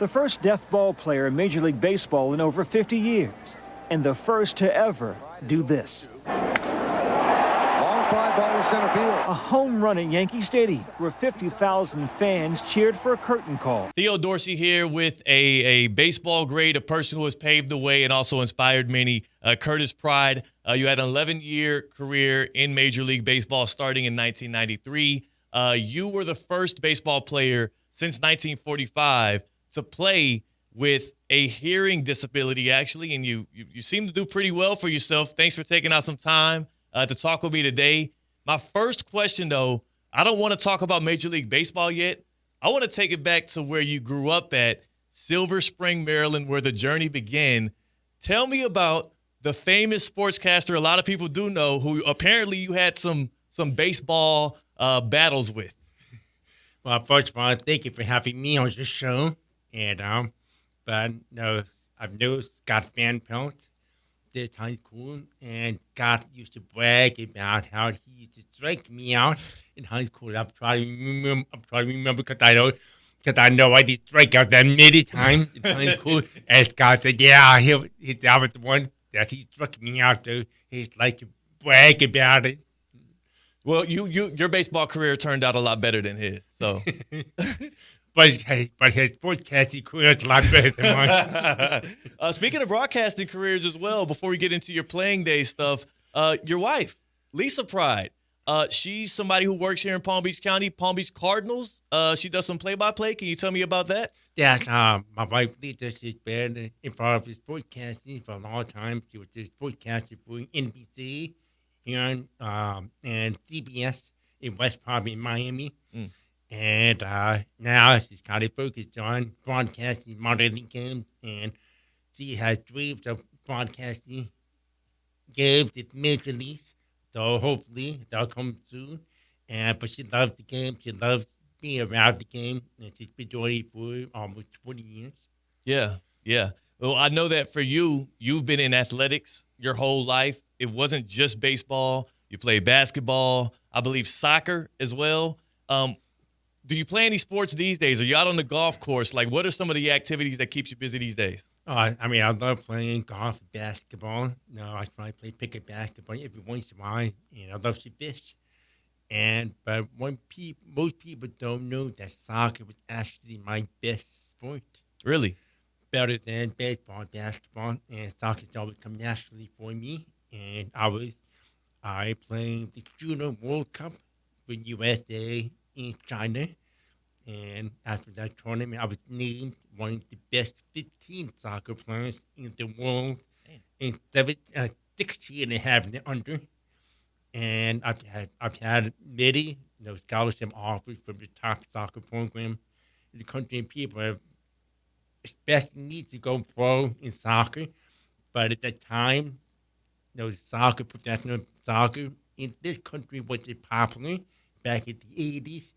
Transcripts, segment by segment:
the first deaf ball player in Major League Baseball in over 50 years, and the first to ever do this. Long fly ball to center field. A home run at Yankee Stadium, where 50,000 fans cheered for a curtain call. Theo Dorsey here with a baseball great, a person who has paved the way and also inspired many. Curtis Pride, you had an 11-year career in Major League Baseball starting in 1993. You were the first baseball player since 1945 to play with a hearing disability, actually, and you seem to do pretty well for yourself. Thanks for taking out some time to talk with me today. My first question, though, I don't want to talk about Major League Baseball yet. I want to take it back to where you grew up at Silver Spring, Maryland, where the journey began. Tell me about the famous sportscaster a lot of people do know, who apparently you had some baseball battles with. Well, first of all, thank you for having me on your show. And but no, I've known Scott Van Pelt this high school, and Scott used to brag about how he used to strike me out in high school. I'm trying to remember because I know I did strike out that many times in high school. And Scott said, "Yeah, that was the one that he struck me out to." He's like to brag about it. Well, your baseball career turned out a lot better than his, so. But his broadcasting career is a lot better than mine. Speaking of broadcasting careers as well, before we get into your playing day stuff, your wife, Lisa Pride, she's somebody who works here in Palm Beach County, Palm Beach Cardinals. She does some play-by-play. Can you tell me about that? Yes, my wife Lisa, she's been involved with sportscasting for a long time. She was a sportscaster for NBC here and CBS in West Palm in Miami. And now she's kind of focused on broadcasting minor league games, and she has dreams of broadcasting games at Major Leagues. So hopefully they'll come soon. But she loves the game. She loves being around the game, and she's been doing it for almost 20 years. Yeah. Well, I know that for you, you've been in athletics your whole life. It wasn't just baseball. You played basketball, I believe soccer as well. Do you play any sports these days? Are you out on the golf course? Like, what are some of the activities that keeps you busy these days? I love playing golf and basketball. I try to play pickup basketball every once in a while, and I love to fish. But most people don't know that soccer was actually my best sport. Really? Better than baseball and basketball, and soccer's always come naturally for me. And I played the Junior World Cup for USA in China, and after that tournament, I was named one of the best 15 soccer players in the world in 16 and a half and under. And I've had many scholarship offers from the top soccer program in the country, and people have especially need to go pro in soccer. But at that time, professional soccer in this country wasn't popular back in the 80s,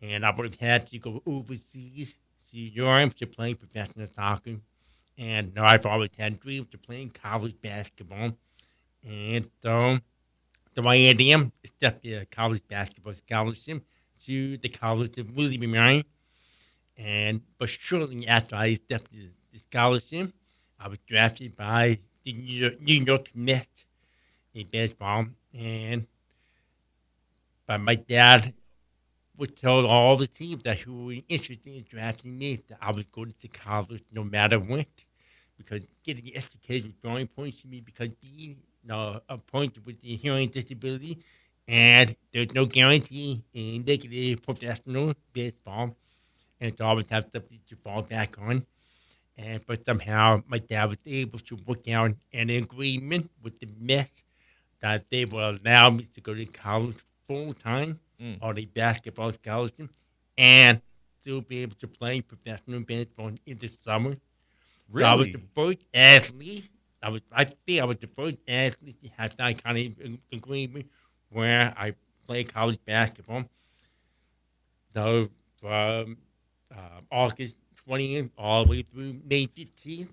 and I would have had to go overseas to Europe to play professional soccer. And I've always had dreams of playing college basketball. And so I accepted a college basketball scholarship to the College of William and Mary. But shortly after I accepted the scholarship, I was drafted by the New York Mets in baseball. But my dad would tell all the teams who were interested in drafting me that I was going to college no matter what, because getting an education was very important to me, because being appointed with the hearing disability, and there's no guarantee in making a professional baseball, and so I always have something to fall back on. But somehow my dad was able to work out an agreement with the Mets that they will allow me to go to college full-time on a basketball scholarship and still be able to play professional baseball in the summer. Really? So I was the first athlete. I think I was the first athlete to have that kind of agreement where I play college basketball. So from August 20th all the way through May 15th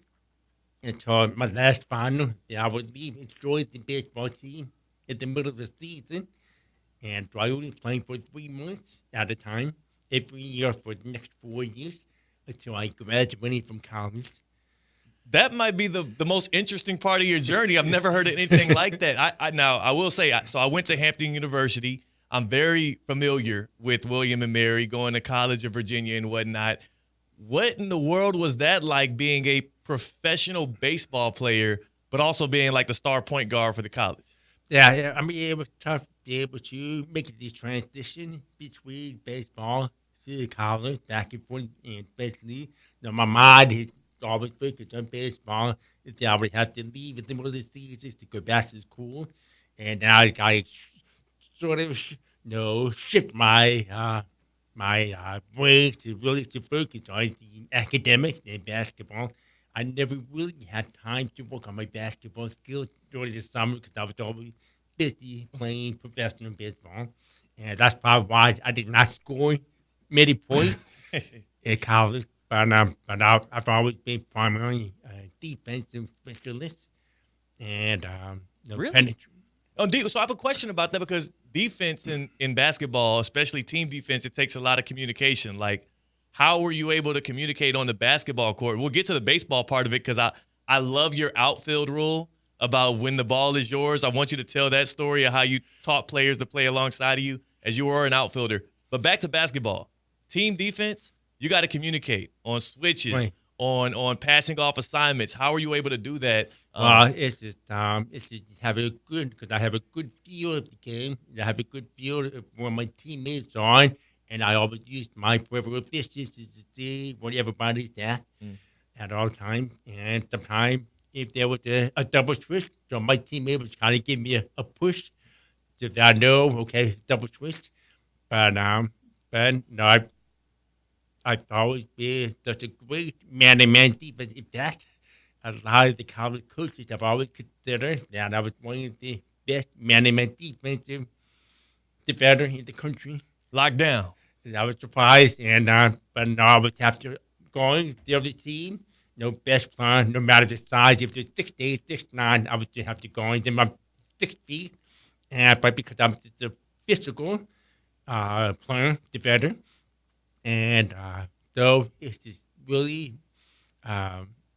until my last final, I would leave and join the baseball team in the middle of the season. And so I only played for 3 months at a time, every year for the next 4 years. until I graduated from college. That might be the most interesting part of your journey. I've never heard of anything like that. Now I will say, so I went to Hampton University. I'm very familiar with William and Mary, going to college in Virginia and whatnot. What in the world was that like, being a professional baseball player, but also being like the star point guard for the college? Yeah, I mean, it was tough to be able to make the transition between baseball to college, back and forth, and basically, my mind is always focused on baseball. If I would have to leave in the middle of the season to go back to school, and now I sort of, shift my way to really to focus on the academics and basketball. I never really had time to work on my basketball skills during the summer because I was always busy playing professional baseball. And that's probably why I did not score many points in college. I've always been primarily a defensive specialist and Really? Oh, so I have a question about that, because defense in basketball, especially team defense, it takes a lot of communication. Like, how were you able to communicate on the basketball court? We'll get to the baseball part of it, because I love your outfield rule about when the ball is yours. I want you to tell that story of how you taught players to play alongside of you as you were an outfielder. But back to basketball. Team defense, you got to communicate on switches, Right. on passing off assignments. How are you able to do that? Well, it's just have a good because I have a good feel of the game. I have a good feel of where my teammates are, and I always use my peripheral vision to see where everybody's at all times. And sometimes if there was a double switch, so my teammate was kind of give me a push, so that I know okay double switch. But no, I've always been such a great man-to-man defensive back. A lot of the college coaches have always considered that I was one of the best man-to-man defensive defender in the country. Locked down. And I was surprised, but no, I was after going the other team. No best player, no matter the size. If they're 6'8", 6'9", I would just have to go in them. I'm 6 feet, but because I'm just a physical player, defender, and so it's just really.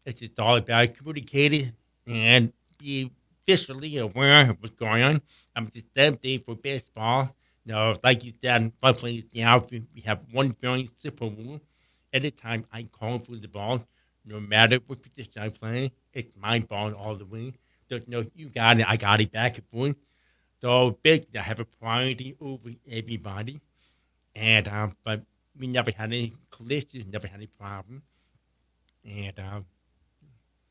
It's just all about communicating and be visually aware of what's going on. I'm the same thing for baseball. Like you said, roughly now we have one very simple rule. Anytime I call for the ball, no matter what position I'm playing, it's my ball all the way. There's no, you got it, I got it back and forth. So basically, I have a priority over everybody. And but we never had any collisions, never had any problem. And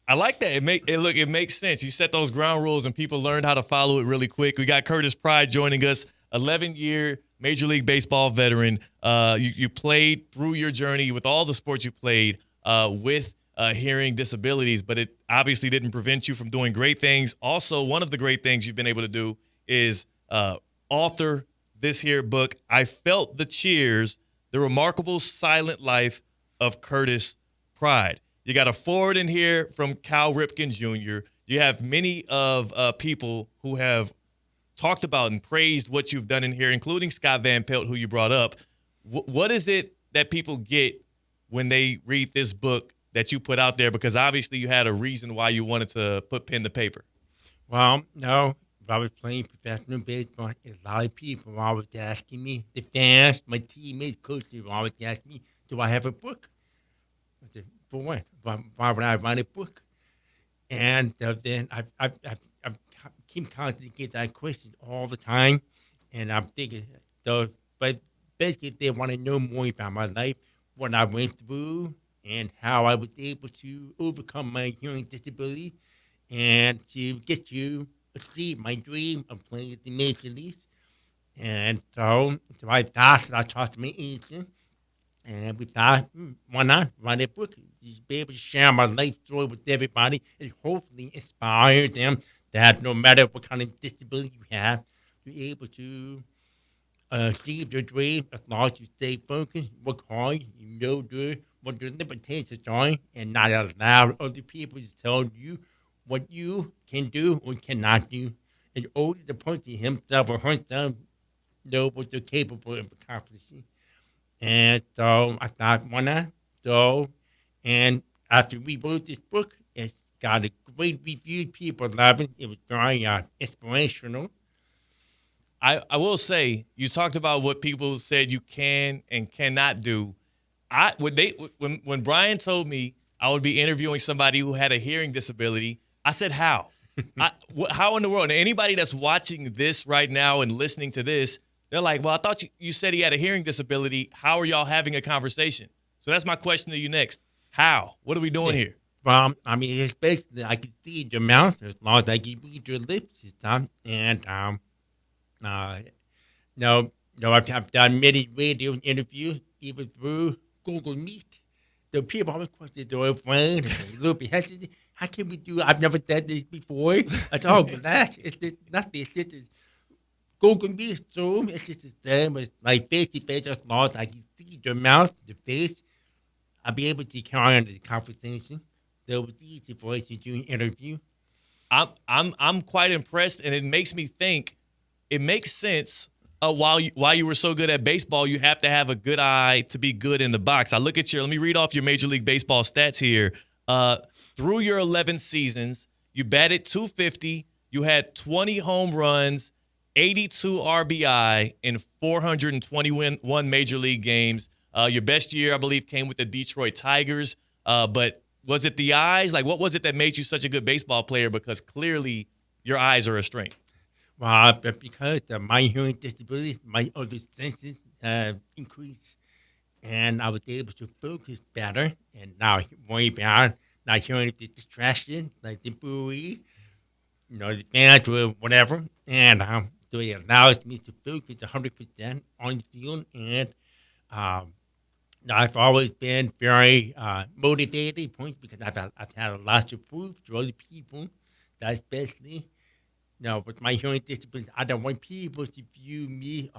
I like that. It makes sense. You set those ground rules and people learned how to follow it really quick. We got Curtis Pride joining us, 11-year Major League Baseball veteran. You played through your journey with all the sports you played with hearing disabilities, but it obviously didn't prevent you from doing great things. Also, one of the great things you've been able to do is author this here book, I Felt the Cheers, The Remarkable Silent Life of Curtis Pride. You got a forward in here from Cal Ripken Jr. You have many of people who have talked about and praised what you've done in here, including Scott Van Pelt, who you brought up. What is it that people get when they read this book that you put out there? Because obviously you had a reason why you wanted to put pen to paper. well, no, if I was playing professional baseball, a lot of people were always asking me, the fans, my teammates, coaches were always asking me, do I have a book? I said, for what? Why would I write a book? And then I keep constantly get that question all the time, and I'm thinking, but basically they want to know more about my life, what I went through, and how I was able to overcome my hearing disability, and to get to achieve my dream of playing at the major leagues. And so I thought I talked to my agent. And we thought, why not write a book? Just be able to share my life story with everybody and hopefully inspire them that no matter what kind of disability you have, you're able to achieve your dream as long as you stay focused, work hard, what your limitations are, and not allow other people to tell you what you can do or cannot do. And only the person himself or herself know what they're capable of accomplishing. And so I thought, why not So, and after we wrote this book, it's got a great review. People love it. It was very inspirational. I will say you talked about what people said you can and cannot do. When Brian told me I would be interviewing somebody who had a hearing disability, I said how? How in the world? And anybody that's watching this right now and listening to this, they're like, well, I thought you said he had a hearing disability. How are y'all having a conversation? So that's my question to you next. How? What are we doing here? Well, I mean, it's basically I can see your mouth as long as I can read your lips this time. And no, I've done many radio interviews, even through Google Meet. The people always question they're afraid, a little bit hesitant. How can we do? I've never done this before. I told relax. It's just nothing. It's just Google Meet, Zoom. It's just the same as like face to face. As long as I can see your mouth, the face, I'll be able to carry on the conversation. So it was easy for us to do an interview. I'm quite impressed, and it makes me think. It makes sense. While you were so good at baseball, you have to have a good eye to be good in the box. I look at let me read off your Major League Baseball stats here. Through your 11 seasons, you batted .250. You had 20 home runs, 82 RBI in 421 Major League games. Your best year, I believe, came with the Detroit Tigers. But was it the eyes? Like, what was it that made you such a good baseball player? Because clearly your eyes are a strength. Well, but because of my hearing disability, my other senses have increased, and I was able to focus better, and now worry about not hearing the distraction, like the buoy, the fans or whatever, and so it allows me to focus 100% on the field, and I've always been very motivated, because I've had a lot to prove to other people, that especially. No, with my hearing disability, I don't want people to view me,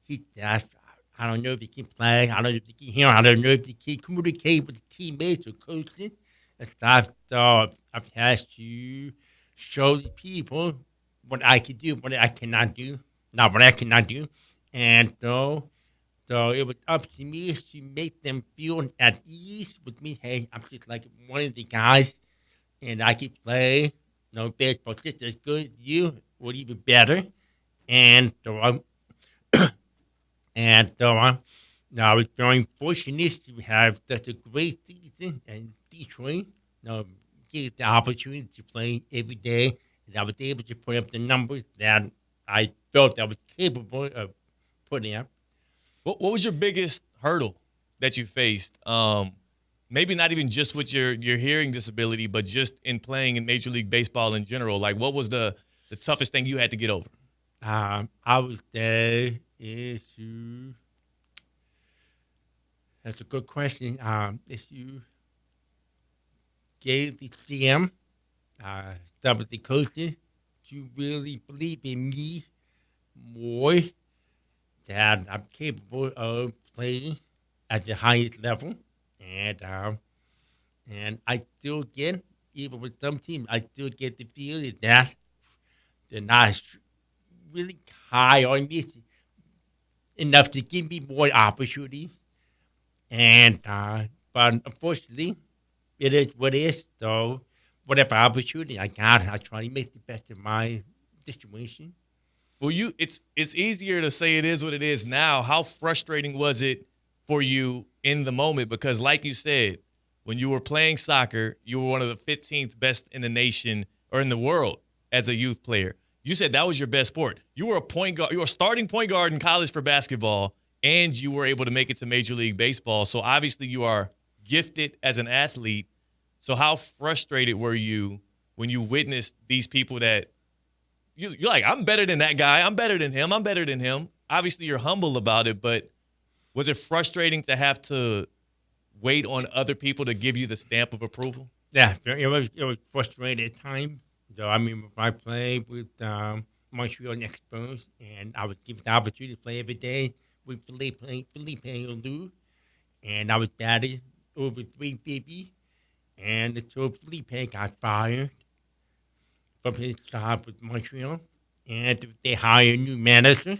he's deaf. I don't know if he can play. I don't know if he can hear. I don't know if he can communicate with teammates or coaches. I've had to show the people what I can do, what I cannot do. Not what I cannot do. And so it was up to me to make them feel at ease with me. Hey, I'm just like one of the guys, and I can play. Baseball just as good as you, or even better. And so I was very fortunate to have such a great season in Detroit. Get the opportunity to play every day, and I was able to put up the numbers that I felt I was capable of putting up. What was your biggest hurdle that you faced? Maybe not even just with your hearing disability, but just in playing in Major League Baseball in general. Like, what was the toughest thing you had to get over? I would say issue. That's a good question. Issue gave the GM, some of the coaches, to really believe in me more, that I'm capable of playing at the highest level. And I still get, even with some teams, I still get the feeling that they're not really high on me enough to give me more opportunities. And but unfortunately, it is what it is. So whatever opportunity I got, I try to make the best of my situation. Well, it's easier to say it is what it is now. How frustrating was it for you in the moment? Because like you said, when you were playing soccer, you were one of the 15th best in the nation or in the world as a youth player. You said that was your best sport. You were a point guard. You were a starting point guard in college for basketball, and you were able to make it to Major League Baseball. So obviously you are gifted as an athlete. So how frustrated were you when you witnessed these people that you're like, I'm better than that guy. I'm better than him. I'm better than him. Obviously you're humble about it, but was it frustrating to have to wait on other people to give you the stamp of approval? Yeah, it was frustrating at times. So I mean, if I played with Montreal and Expos, and I was given the opportunity to play every day with Felipe Lou, and I was batted over 350, and so Felipe got fired from his job with Montreal, and they hired a new manager,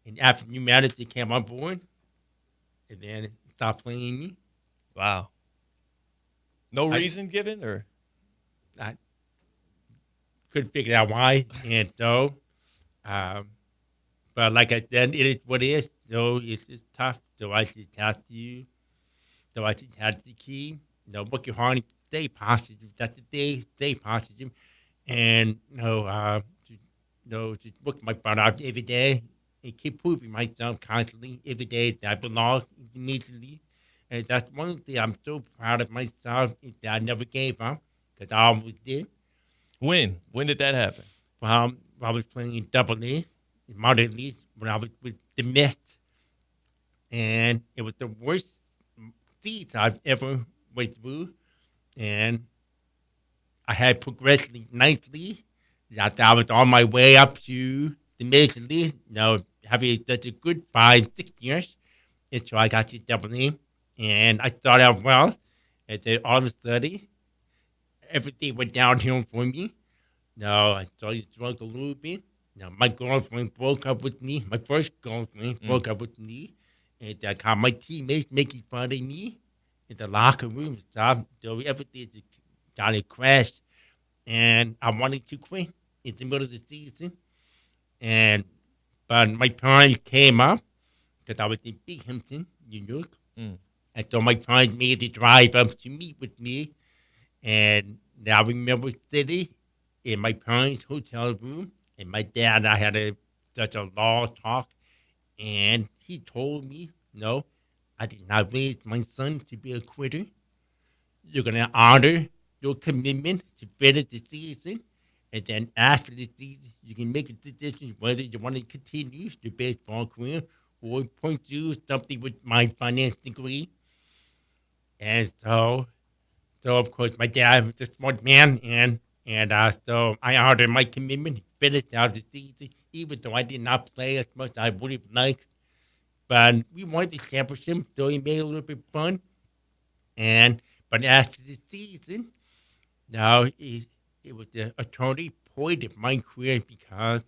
and after the new manager came on board, and then stopped playing me. Wow. No I- reason given, or I couldn't figure out why, and so, um, but like I said, it is what it is. So it's tough. So I just have to. So I just have to keep, work your hard, stay positive. That's the day. Stay positive, and just work my butt out every day and keep proving myself constantly every day that I belong immediately. And that's one thing I'm so proud of myself is that I never gave up because I always did. when? When did that happen? I was playing in Double A, in minor leagues, when I was with the Mets, and it was the worst season I've ever went through. And I had progressed nicely. That I was on my way up to the major leagues, having such a good 5, 6 years. And so I got to Double A, and I started out well. And then all of a sudden, everything went downhill for me. No, I started to struggle a little bit. Now, my girlfriend broke up with me. My first girlfriend broke up with me. And I got my teammates making fun of me in the locker room. So everything just kind of crashed. And I wanted to quit in the middle of the season. And But my parents came up because I was in Binghamton, New York. Mm. And so my parents made the drive up to meet with me. And I remember sitting in my parents' hotel room, and my dad and I had such a long talk. And he told me, no, I did not raise my son to be a quitter. You're going to honor your commitment to finish the season. And then after the season, you can make a decision whether you want to continue your baseball career or pursue something with my finance degree. And so of course, my dad was a smart man, and so I honored my commitment, finished out the season, even though I did not play as much as I would have liked. But we won the championship, so it made it a little bit fun. But after the season, now it was the attorney point of my career because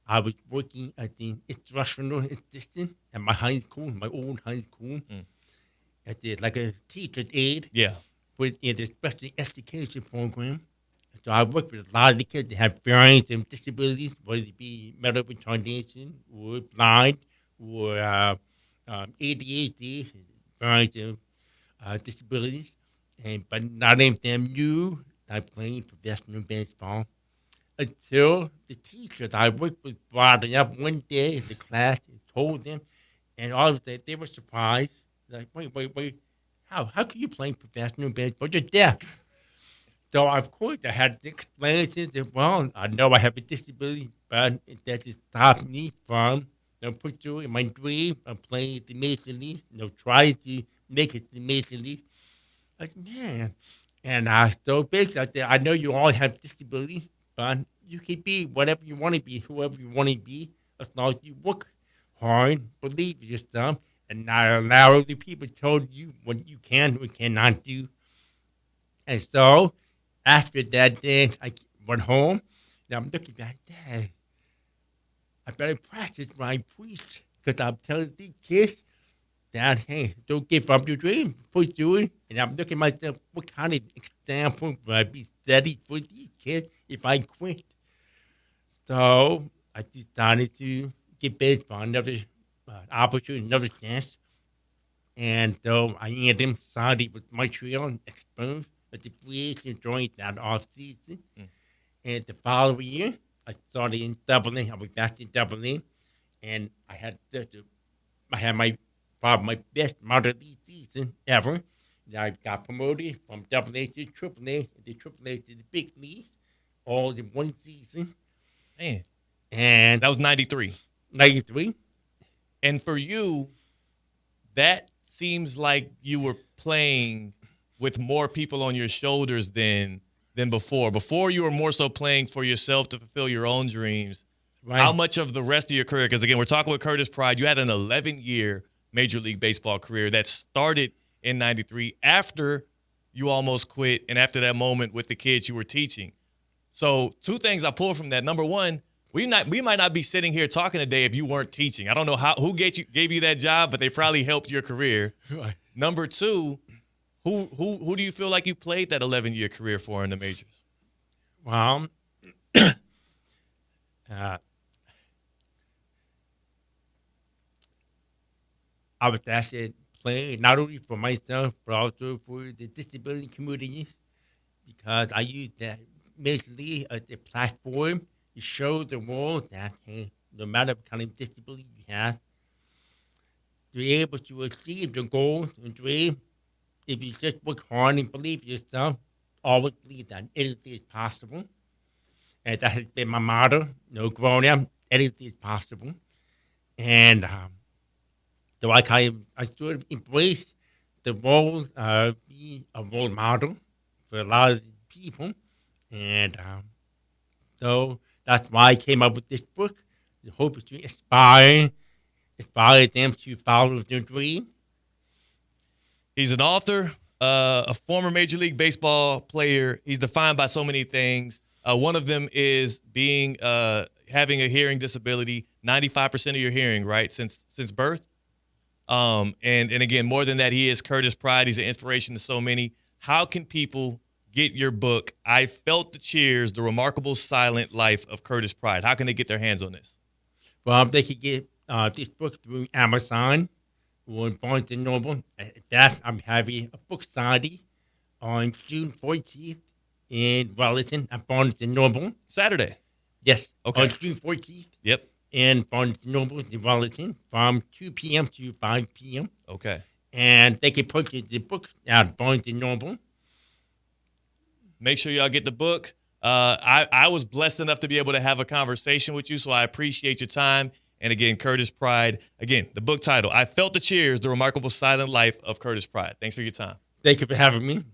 I was working as the instructional assistant at my high school, my old high school, like a teacher's aide Yeah. in the special education program. So I worked with a lot of the kids that have various disabilities, whether it be mental retardation or blind or ADHD, various disabilities. But none of them knew that I played professional baseball until the teacher that I worked with brought it up one day in the class and told them, and all of that they were surprised. Like, wait, how can you play professional baseball? You're deaf. So of course I had to explain that, well, I know I have a disability, but that just stopped me from pursuing my dream of playing at the major leagues, trying to make it to the major leagues. I said, man. And so basically I said, I know you all have disabilities, but you can be whatever you want to be, whoever you want to be, as long as you work hard, believe in yourself, and not allow other people to tell you what you can or cannot do. And so after that day, I went home. Now I'm looking back, Dad, I better practice what I preach because I'm telling these kids that, hey, don't give up your dream. Pursue it. And I'm looking at myself, what kind of example would I be setting for these kids if I quit? So I decided to give baseball another opportunity, another chance. And so I ended up signing with Montreal and Expos as a free agent during that offseason. And the following year, I started in Double A. I was back in Double A, and I had probably my best minor league season ever. And I got promoted from Double A to Triple A, and the Triple A to the big leagues, all in one season. Man, And that was 93. 93. And for you, that seems like you were playing with more people on your shoulders than before. Before, you were more so playing for yourself to fulfill your own dreams. Right. How much of the rest of your career, because again, we're talking with Curtis Pride, you had an 11-year Major League Baseball career that started in 93 after you almost quit and after that moment with the kids you were teaching. So 2 things I pulled from that. Number one, we might not be sitting here talking today if you weren't teaching. I don't know who gave you that job, but they probably helped your career. Right. Number 2, Who do you feel like you played that 11-year career for in the majors? Well, uh, I was actually playing not only for myself, but also for the disability community because I use that basically as a platform to show the world that, hey, no matter what kind of disability you have, you're able to achieve your goals and dreams if you just work hard and believe yourself. Always believe that anything is possible. And that has been my motto, growing up, anything is possible. And so I sort of embrace the role of being a role model for a lot of people. And so that's why I came up with this book. The hope is to inspire them to follow their dream. He's an author, a former Major League Baseball player. He's defined by so many things. One of them is being having a hearing disability, 95% of your hearing, right, since birth. And again, more than that, he is Curtis Pride. He's an inspiration to so many. How can people get your book, I Felt the Cheers, The Remarkable Silent Life of Curtis Pride? How can they get their hands on this? Well, they could get this book through Amazon or Barnes & Noble. That I'm having a book signing on June 14th in Wellington at Barnes & Noble. Saturday. Yes. Okay. On June 14th. Yep. In Barnes & Noble in Wellington from 2 p.m. to 5 p.m. Okay. And they can purchase the book at Barnes & Noble. Make sure y'all get the book. I was blessed enough to be able to have a conversation with you, so I appreciate your time. And again, Curtis Pride. Again, the book title, I Felt the Cheers, The Remarkable Silent Life of Curtis Pride. Thanks for your time. Thank you for having me.